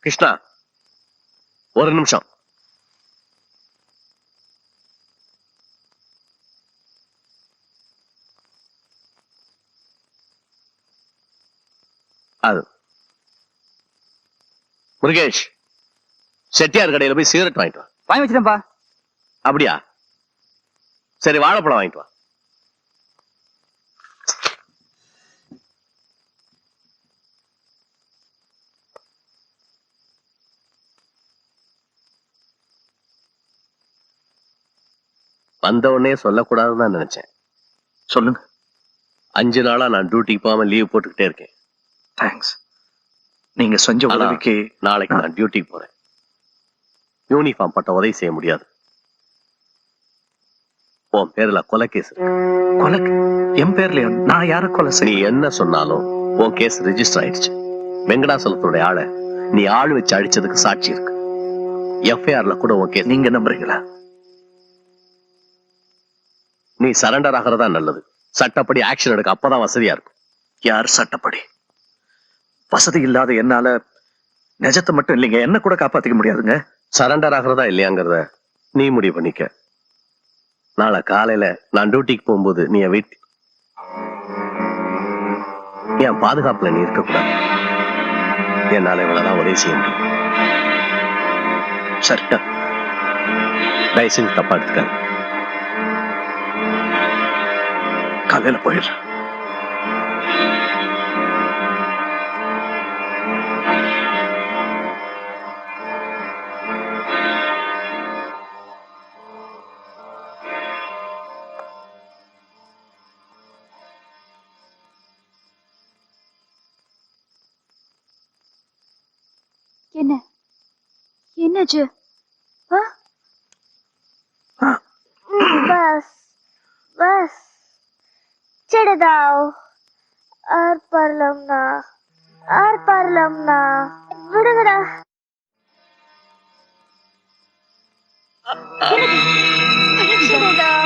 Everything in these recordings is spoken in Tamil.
கிருஷ்ணா ஒரு நிமிஷம். அது முருகேஷ், செட்டியார் கடையில போய் சிகரெட் வாங்கிட்டு வா. வாங்கி வச்சிட்டேன்பா. அப்படியா? சரி, வாழைப்பழம் வாங்கிட்டு வா. வந்த உடனே சொல்லக்கூடாதுன்னு தான் நினைச்சேன். சொல்லுங்க. 5 நாளா நான் டியூட்டிக்கு போகாம லீவ் போட்டுக்கிட்டே இருக்கேன். தேங்க்ஸ். நீங்க செஞ்ச உதவிக்கு நாளைக்கு நான் டியூட்டிக்கு போறேன். யூனிஃபார்ம் பட்ட உதவி செய்ய முடியாது. உன் பேர்ல கொலை கேஸ். கொலை? என் பேர்லயா? நான் யார கொலை நீ செய்ய? என்ன சொன்னாலும் உன் கேஸ் ரெஜிஸ்டர் ஆயிடுச்சு. வெங்கடாசலத்தோட ஆளை நீ ஆள் வச்சு அடிச்சதுக்கு சாட்சி இருக்கு. எஃப்ஐஆர்ல கூட உன் கேஸ். நீங்க நம்புறீங்களா? நீ சரண்டர் ஆகிறதா நல்லது. சட்டப்படி ஆக்ஷன் எடுக்க அப்பதான் வசதியா இருக்கும். யார் சட்டப்படி? வசதி இல்லாத என்னால நிஜத்தை மட்டும் இல்லைங்க, என்ன கூட காப்பாத்திக்க முடியாதுங்க. சரண்டர் ஆகிறதா இல்லையாங்கிறத நீ முடிவு பண்ணிக்க. நாளை காலையில நான் டியூட்டிக்கு போகும்போது நீ என் பாதுகாப்புல நீ இருக்கக்கூடாது. என்னால இவ்வளவுதான் உதவி செய்ய முடியும். சரியா? தயவு செஞ்சு தப்பா எடுத்துக்காது. காலையில போயிடுறேன். என்ன என்னாச்சு? बस बस चढ़ दाओ और परलमना विड़गड़ा चढ़ दाओ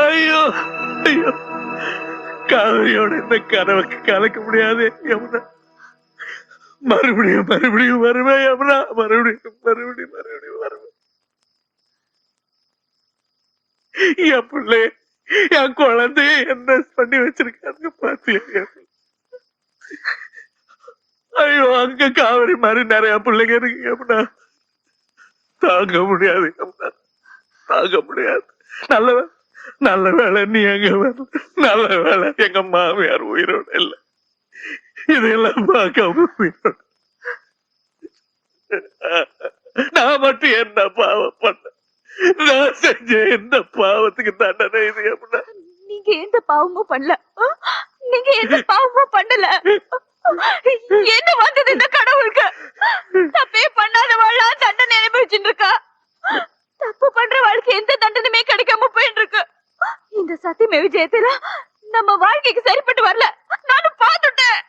ஐயோ ஐயோ, காவிரியோட இந்த கனவுக்கு கலக்க முடியாது. யமுனா, மறுபடியும் மறுபடியும் வருவேன். யமுனா, மறுபடியும் மறுபடியும் மறுபடியும் வருவேன். என் பிள்ளை, என் குழந்தைய என்ன பண்ணி வச்சிருக்காங்க பாத்தியா? ஐயோ, அங்க காவிரி மாதிரி நிறைய பிள்ளைங்க இருக்கு. யமுனா, தாங்க முடியாது. யமுனா, தாங்க முடியாது. நல்ல வேலை நீ எங்க வரல. நல்ல வேலை எங்க மாமியார் உயிரோட இல்ல. இதெல்லாம் பார்க்காம உயிரோட. நான் மட்டும் என்ன பாவம் பண்ண? நான் செஞ்ச எந்த பாவத்துக்கு தண்டனை இது? அப்படின்னா நீங்க எந்த பாவமும் பண்ணல. நீங்க எந்த பாவமும் பண்ணல. என்ன வந்தது இந்த கடவுளுக்கு? தப்பே பண்ணாதவாளா தண்டனை அனுபவிச்சுட்டு இருக்கா. தப்பு பண்ற வாழ்க்கை எந்த தண்டனையுமே கிடைக்காம போயிட்டு இருக்கு. இந்த சத்தியமே விஜயத்துல நம்ம வாழ்க்கைக்கு சரிப்பட்டு வரல. நானும் பாத்துட்டேன்.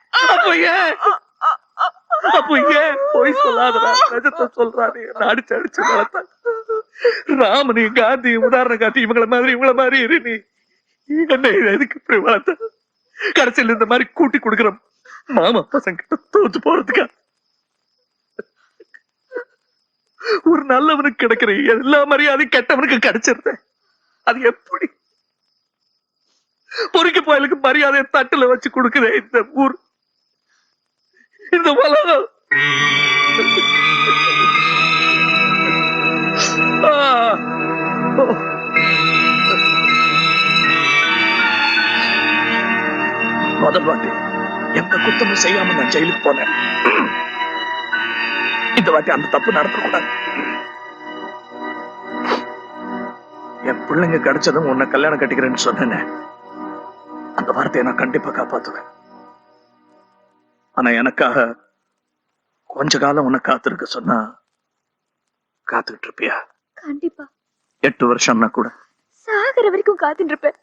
அப்போ ஏன் போய் சொல்லாதடா? நிஜத்தை சொல்றாரு. அடிச்சு அடிச்சு வளர்த்தா ராமனையும் காந்தியும் உதாரணம் காட்டி இவங்கள மாதிரி இரு. நீ என்ன எதுக்கு இப்படி வளர்த்த? கடைசியில் இந்த மாதிரி கூட்டி கொடுக்குற மாமா பசங்க தோத்து போறதுக்கா? ஒரு நல்லவனுக்கு கிடைக்கிற எல்லா மரியாதையும் கெட்டவனுக்கு கிடைச்சிருந்த. அது எப்படி? பொறுக்கி போயலுக்கு மரியாதையை தட்டுல வச்சு கொடுக்குற இந்த ஊர், இந்த உலகம். முதல் வாட்டி எந்த குத்தமும் செய்யாம நான் ஜெயிலுக்கு போனேன். இந்த வாட்டி அந்த தப்பு நடத்தக்கூடாது. என் பிள்ளைங்க கிடைச்சதும் உன்னை கல்யாணம் கட்டிக்கிறேன்னு சொன்னேன். அந்த வார்த்தையை நான் கண்டிப்பா காப்பாத்துவேன். ஆனா எனக்காக கொஞ்ச காலம் உன்னை காத்திருக்க சொன்னா காத்துக்கிட்டு இருப்பியா? கண்டிப்பா. 8 வருஷம்னா கூட சாகர வரைக்கும் காத்துட்டு இருப்பேன்.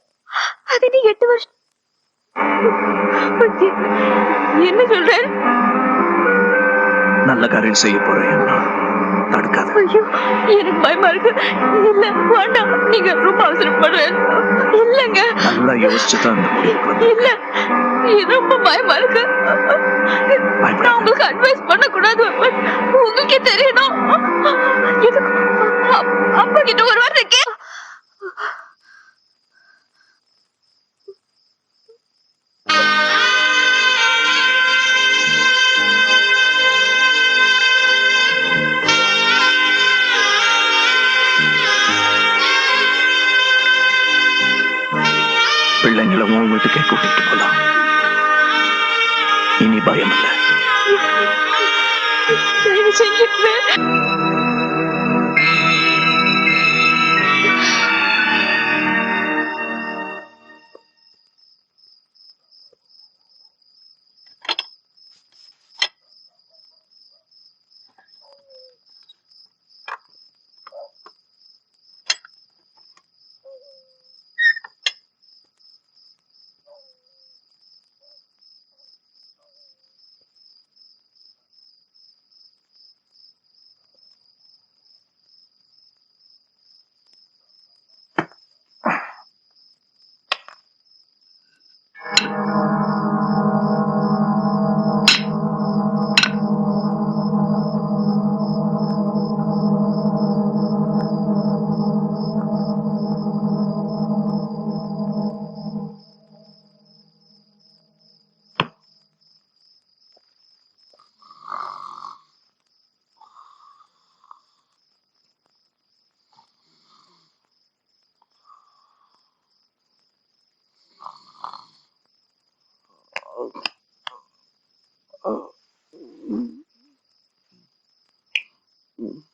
அது நீ 8 வருஷம் என்ன சொல்ற? நல்ல காரியம் செய்ய போறேன், தடுக்காத. ஐயோ, எனக்கு பயமா இருக்கு. இல்ல, வேண்டாம். நீங்க ரொம்ப அவசரப்படுறேன். இல்லங்க. நல்லா யோசிச்சுதான் இந்த முடிவுக்கு வந்தேன். இல்ல, இது ரொம்ப பயமா இருக்கு. நான் உங்களுக்கு அட்வைஸ் பண்ணக்கூடாது. உங்களுக்கே தெரியணும். எதுக்கு அப்பா கிட்ட ஒரு வார்த்தை பிள்ளைங்களை உன் வீட்டுக்கே கூட்டிட்டு போலாம். இனி பயம் இல்லை. தயவு செஞ்சு Mm.